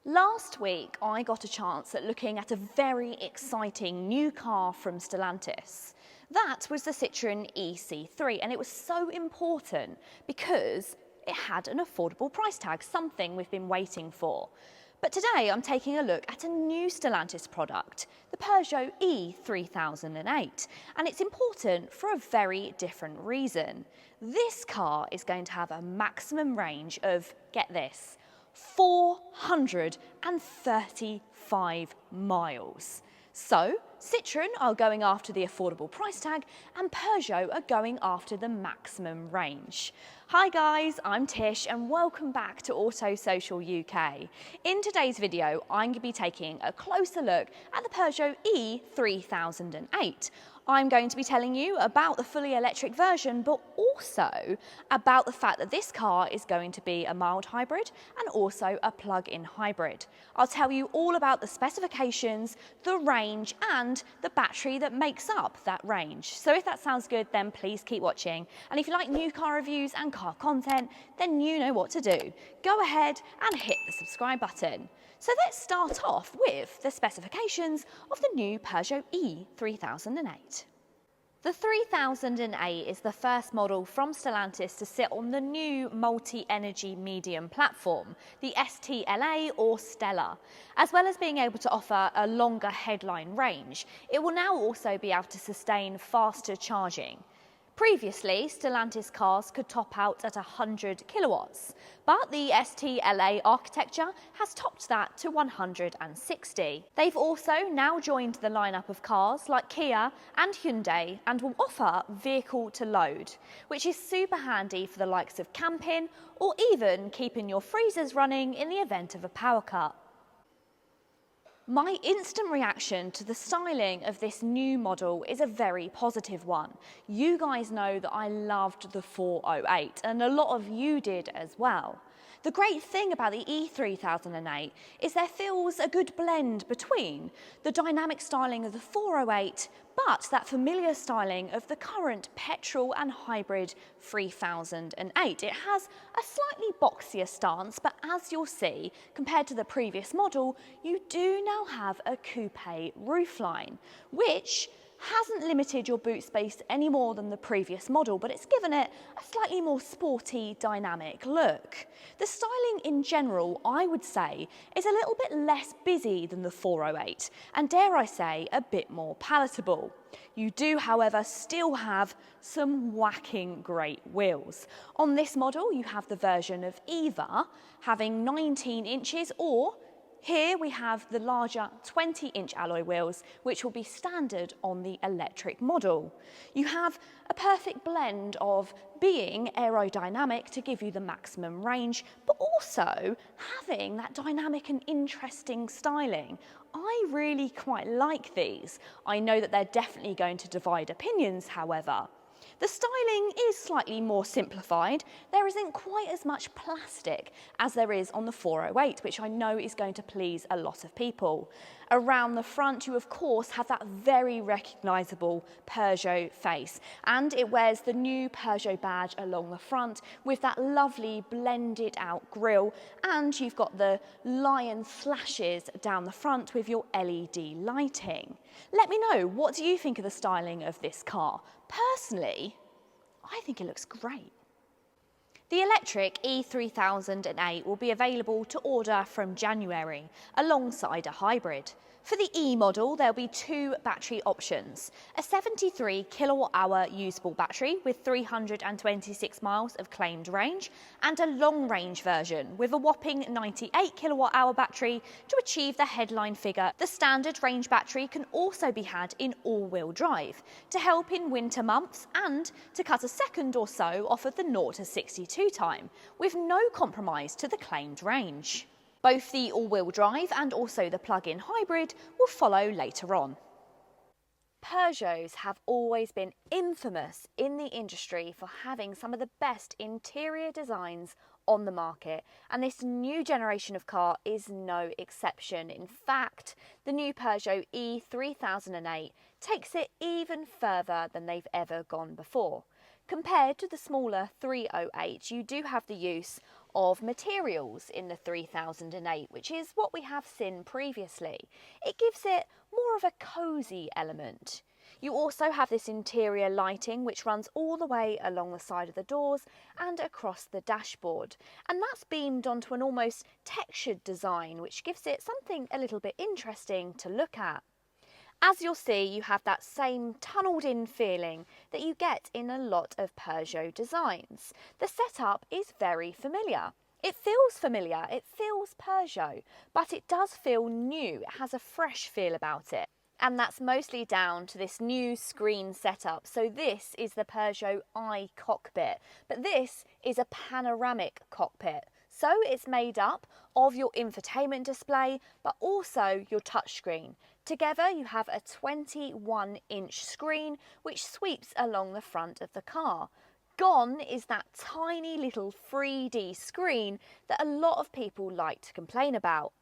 Last week, I got a chance at looking at a very exciting new car from Stellantis. That was the Citroën EC3, and it was so important because it had an affordable price tag, something we've been waiting for. But today I'm taking a look at a new Stellantis product, the Peugeot e-3008, and it's important for a very different reason. This car is going to have a maximum range of, get this, 435 miles. So, Citroën are going after the affordable price tag and Peugeot are going after the maximum range. Hi guys, I'm Tish and welcome back to Auto Social UK. In today's video, I'm going to be taking a closer look at the Peugeot e-3008. I'm going to be telling you about the fully electric version, but also about the fact that this car is going to be a mild hybrid and also a plug-in hybrid. I'll tell you all about the specifications, the range, and the battery that makes up that range. So if that sounds good, then please keep watching. And if you like new car reviews and car content, then you know what to do. Go ahead and hit the subscribe button. So let's start off with the specifications of the new Peugeot e-3008. The 3008 is the first model from Stellantis to sit on the new multi-energy medium platform, the STLA or Stella. As well as being able to offer a longer headline range, it will now also be able to sustain faster charging. Previously, Stellantis cars could top out at 100 kilowatts, but the STLA architecture has topped that to 160. They've also now joined the lineup of cars like Kia and Hyundai and will offer vehicle to load, which is super handy for the likes of camping or even keeping your freezers running in the event of a power cut. My instant reaction to the styling of this new model is a very positive one. You guys know that I loved the 408 and a lot of you did as well. The great thing about the e-3008 is there feels a good blend between the dynamic styling of the 408 but that familiar styling of the current petrol and hybrid 3008. It has a slightly boxier stance, but as you'll see, compared to the previous model, you do now have a coupe roofline, which hasn't limited your boot space any more than the previous model, but it's given it a slightly more sporty, dynamic look. The styling in general, I would say, is a little bit less busy than the 408, and dare I say, a bit more palatable. You do, however, still have some whacking great wheels. On this model, you have the version of EVA, having 19 inches, or here we have the larger 20-inch alloy wheels, which will be standard on the electric model. You have a perfect blend of being aerodynamic to give you the maximum range, but also having that dynamic and interesting styling. I really quite like these. I know that they're definitely going to divide opinions, however. The styling is slightly more simplified. There isn't quite as much plastic as there is on the 408, which I know is going to please a lot of people. Around the front, you of course have that very recognisable Peugeot face, and it wears the new Peugeot badge along the front with that lovely blended out grille, and you've got the lion slashes down the front with your LED lighting. Let me know, what do you think of the styling of this car? Personally, I think it looks great. The electric e-3008 will be available to order from January, alongside a hybrid. For the E model, there'll be two battery options: a 73 kilowatt-hour usable battery with 326 miles of claimed range, and a long-range version with a whopping 98 kilowatt-hour battery to achieve the headline figure. The standard range battery can also be had in all-wheel drive to help in winter months and to cut a second or so off of the 0 to 62 time, with no compromise to the claimed range. Both the all-wheel drive and also the plug-in hybrid will follow later on. Peugeots have always been infamous in the industry for having some of the best interior designs on the market, and this new generation of car is no exception. In fact, the new Peugeot e-3008 takes it even further than they've ever gone before. Compared to the smaller 308, you do have the use of materials in the 3008, which is what we have seen previously. It gives it more of a cosy element. You also have this interior lighting which runs all the way along the side of the doors and across the dashboard, and that's beamed onto an almost textured design which gives it something a little bit interesting to look at. As you'll see, you have that same tunnelled in feeling that you get in a lot of Peugeot designs. The setup is very familiar. It feels familiar, it feels Peugeot, but it does feel new. It has a fresh feel about it. And that's mostly down to this new screen setup. So this is the Peugeot cockpit, but this is a panoramic cockpit. So it's made up of your infotainment display, but also your touchscreen. Together you have a 21-inch screen which sweeps along the front of the car. Gone is that tiny little 3D screen that a lot of people like to complain about.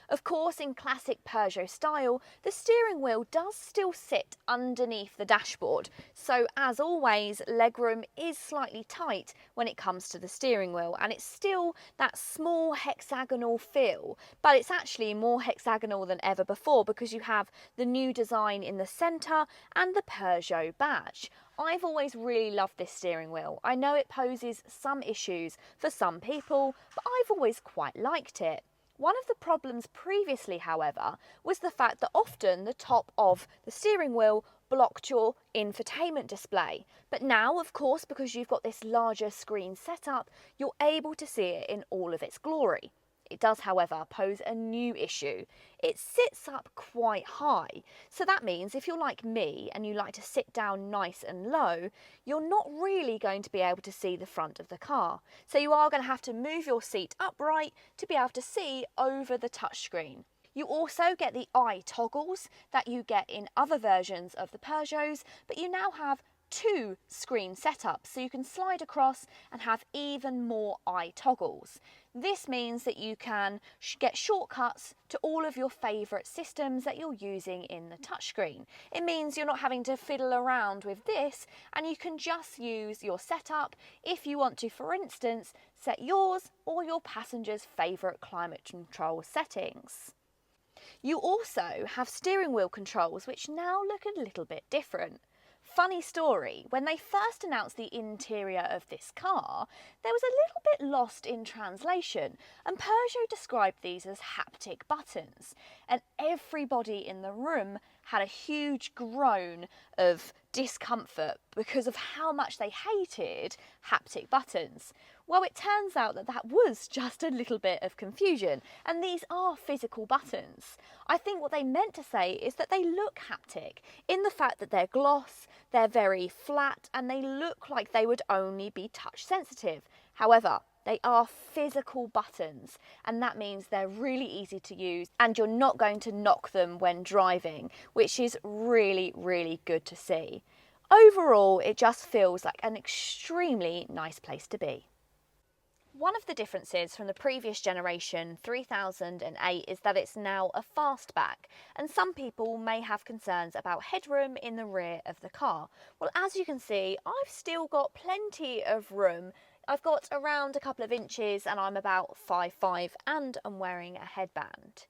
Of course, in classic Peugeot style, the steering wheel does still sit underneath the dashboard, so as always, legroom is slightly tight when it comes to the steering wheel, and it's still that small hexagonal feel, but it's actually more hexagonal than ever before because you have the new design in the centre and the Peugeot badge. I've always really loved this steering wheel. I know it poses some issues for some people, but I've always quite liked it. One of the problems previously, however, was the fact that often the top of the steering wheel blocked your infotainment display. But now, of course, because you've got this larger screen setup, you're able to see it in all of its glory. It does, however, pose a new issue. It sits up quite high, so that means if you're like me and you like to sit down nice and low, you're not really going to be able to see the front of the car. So you are going to have to move your seat upright to be able to see over the touchscreen. You also get the eye toggles that you get in other versions of the Peugeots, but you now have two screen setups, so you can slide across and have even more eye toggles. This means that you can get shortcuts to all of your favourite systems that you're using in the touchscreen. It means you're not having to fiddle around with this, and you can just use your setup if you want to, for instance, set yours or your passenger's favourite climate control settings. You also have steering wheel controls which now look a little bit different. Funny story, when they first announced the interior of this car, there was a little bit lost in translation, and Peugeot described these as haptic buttons, and everybody in the room had a huge groan of discomfort because of how much they hated haptic buttons. Well, it turns out that that was just a little bit of confusion, and these are physical buttons. I think what they meant to say is that they look haptic in the fact that they're gloss, they're very flat, and they look like they would only be touch sensitive. However, they are physical buttons, and that means they're really easy to use and you're not going to knock them when driving, which is really, really good to see. Overall, it just feels like an extremely nice place to be. One of the differences from the previous generation 3008 is that it's now a fastback, and some people may have concerns about headroom in the rear of the car. Well, as you can see, I've still got plenty of room. I've got around a couple of inches and I'm about 5'5" and I'm wearing a headband.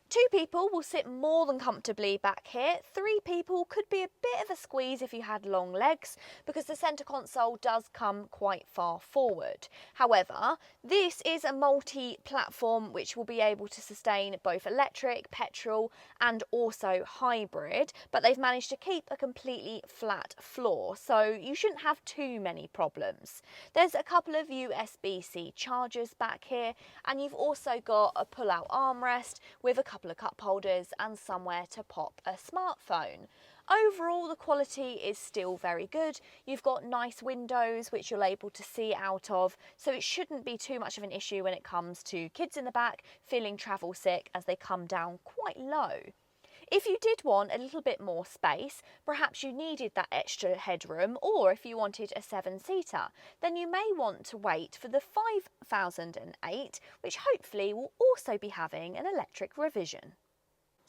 2 people will sit more than comfortably back here. 3 people could be a bit of a squeeze if you had long legs, because the centre console does come quite far forward. However, this is a multi-platform which will be able to sustain both electric, petrol and also hybrid, but they've managed to keep a completely flat floor, so you shouldn't have too many problems. There's a couple of USB-C chargers back here, and you've also got a pull-out armrest with a couple of cup holders and somewhere to pop a smartphone. Overall, the quality is still very good. You've got nice windows which you're able to see out of, so it shouldn't be too much of an issue when it comes to kids in the back feeling travel sick as they come down quite low. If you did want a little bit more space, perhaps you needed that extra headroom, or if you wanted a 7-seater, then you may want to wait for the 5008, which hopefully will also be having an electric revision.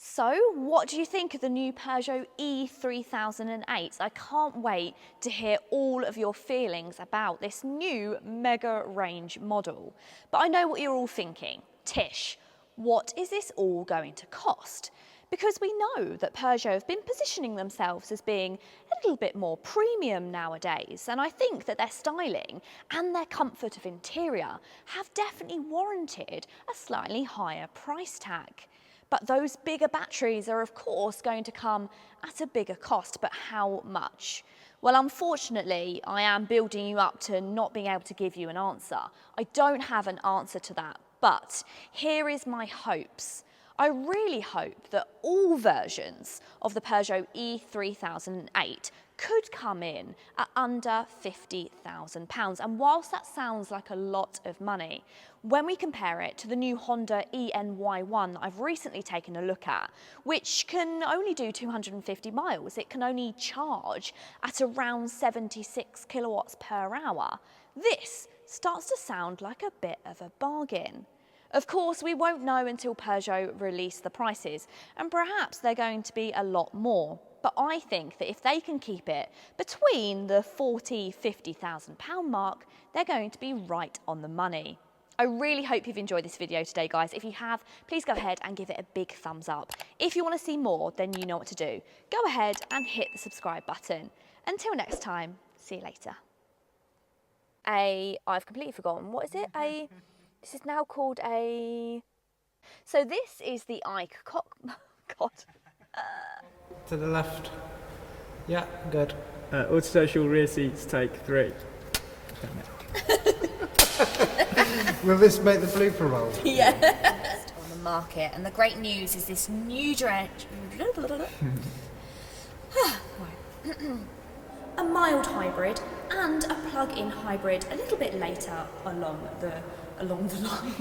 So, what do you think of the new Peugeot e-3008? I can't wait to hear all of your feelings about this new mega range model. But I know what you're all thinking. Tish, what is this all going to cost? Because we know that Peugeot have been positioning themselves as being a little bit more premium nowadays, and I think that their styling and their comfort of interior have definitely warranted a slightly higher price tag. But those bigger batteries are of course going to come at a bigger cost, but how much? Well, unfortunately, I am building you up to not being able to give you an answer. I don't have an answer to that, but here is my hopes. I really hope that all versions of the Peugeot e-3008 could come in at under £50,000. And whilst that sounds like a lot of money, when we compare it to the new Honda ENY1 that I've recently taken a look at, which can only do 250 miles, it can only charge at around 76 kilowatts per hour, this starts to sound like a bit of a bargain. Of course, we won't know until Peugeot release the prices, and perhaps they're going to be a lot more. But I think that if they can keep it between the £40,000–50,000 mark, they're going to be right on the money. I really hope you've enjoyed this video today, guys. If you have, please go ahead and give it a big thumbs up. If you want to see more, then you know what to do. Go ahead and hit the subscribe button. Until next time, see you later. I've completely forgotten. What is it? This is now called a... So this is the God. To the left. Yeah, good. Auto-social rear seats, take 3. Will this make the blooper roll? Yeah. On the market, and the great news is this new a mild hybrid and a plug-in hybrid a little bit later along the line.